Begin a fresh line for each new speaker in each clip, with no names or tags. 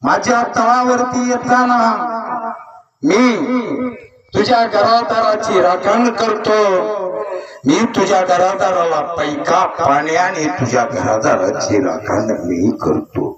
माझ्या तळावरती येताना मी तुझ्या घरादाराची राखण करतो. मी तुझ्या घरादाराला पैका पाण्याने तुझ्या घरादाराची राखण मी करतो.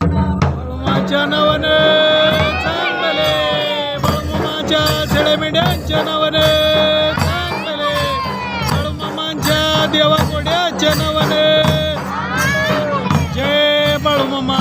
बाळूमामाच्या नावाने चांगले, बाळूमामाच्या शेळ्यामेंढ्यांच्या नावाने चांगले, बाळूमामांच्या देवाघोड्याच्या नावाने जय बाळूमामा.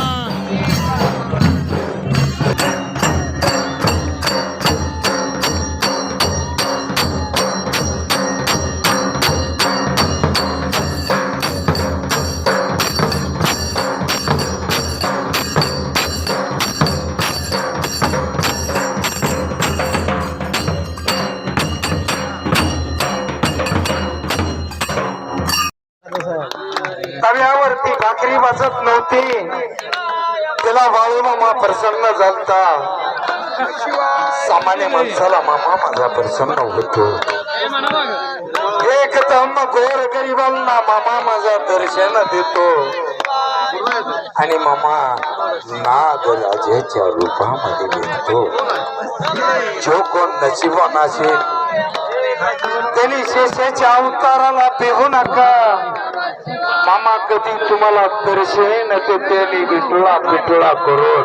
तव्यावरती भाकरी वाजत नव्हती, त्याला बाळूमामा प्रसन्न झालता. सामान्य माणसाला मामा माझा प्रसन्न होतो. एकदम गोर गरिबांना मामा माझा दर्शन देतो. आणि मामा नागराजाच्या रूपामध्ये भेटतो. जो कोण नशिबान असेल त्यांनी शेषाच्या अवताराला पेहू नका. मामा कधी तुम्हाला दर्शन देते विठुळा पिठुळा करून.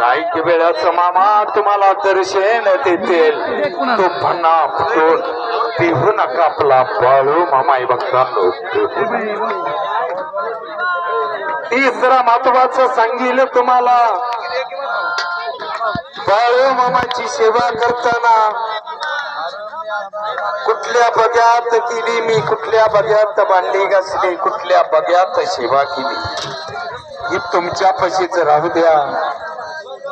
काही वेळाचं मामा तुम्हाला दर्शन देतील. तो भन्ना फुटून पिहू नका आपला बाळू मामा भक्तांनो. तिसरा महत्वाचं सांगितलं तुम्हाला, बाळू मामाची सेवा करताना कुठल्या बग्यात केली मी, कुठल्या बग्यात भांडी घासली, कुठल्या बग्यात सेवा केली ही तुमच्या पशीच राहू द्या.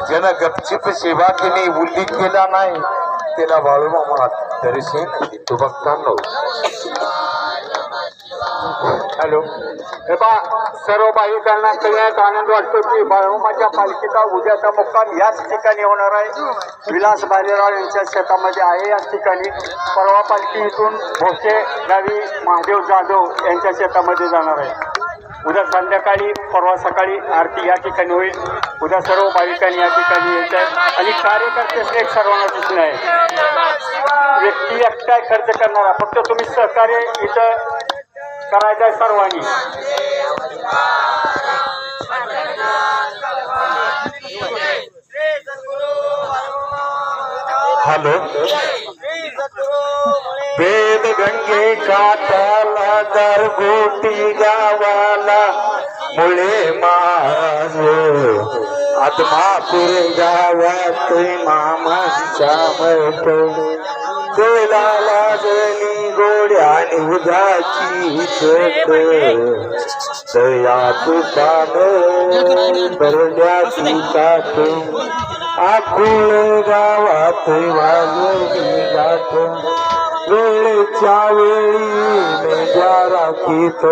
ज्यानं गपचिप सेवा केली, उल्लेख केला नाही, त्याला बाळूमामा दर्शन देतो भक्तांनो. हॅलो, हे पा सर्व भाविकांना कळण्यात आनंद वाटतो की बाळूमामाच्या पालखीचा उद्याचा मुक्काम याच ठिकाणी होणार आहे. विलास भालेराव यांच्या शेतामध्ये आहे. याच ठिकाणी परवा पालखी इथून भोसे गावी महादेव जाधव यांच्या शेतामध्ये जाणार आहे. उद्या संध्याकाळी परवा सकाळी आरती या ठिकाणी होईल. उद्या सर्व भाविकांनी या ठिकाणी यायचं आहे. आणि कार्यकर्ते एक सर्वांना सूचना आहे, व्यक्ती एकटा खर्च करणारा, फक्त तुम्ही सहकार्य इथं करायचं आहे सर्वांनी. हॅलो, वेद गंगे काठाला दरगोटी गावाला मुळे महाराज आत्मापूर गावात मामाचा मठ. तुला लागली गोड्याने उदाची चट, दया तुकान भरल्याची काठ. आकुळ गावात वाजली गाठ, वेळेच्या वेळी मेंढ्या राखीत.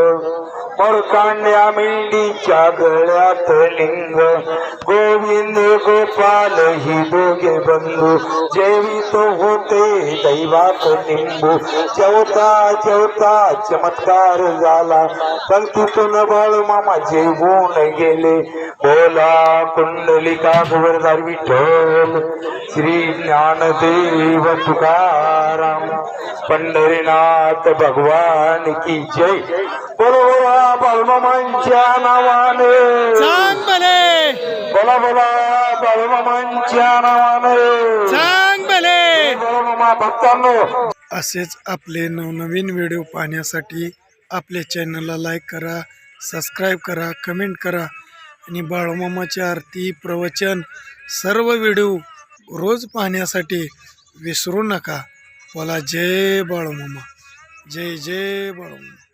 मरकांड्या मेंढीच्या गळ्यात लिंग, गोविंद गोपाल ही दोघे बंधू जेवित होते दैवात लिंबू. जेवता जेवता चमत्कार झाला, पंक्तीतून बाळूमामा जेवून गेले. बोला कुंडलिका गोवर्धन विठ्ठल, श्री ज्ञानदेव तुकाराम, पंढरीनाथ भगवान की जय. बरोबर बाळूमामांच्या नावाने
चांगले,
बोला बोला बाळूमामांच्या नावाने
चांगले.
बाळूमामा भक्तांनो,
असेच आपले नवनवीन व्हिडिओ पाहण्यासाठी आपल्या चॅनलला लाईक करा, सबस्क्राईब करा, कमेंट करा आणि बाळूमामाची आरती प्रवचन सर्व व्हिडिओ रोज पाहण्यासाठी विसरू नका. बोला जय बाळूमामा, जय जय बाळूमामा.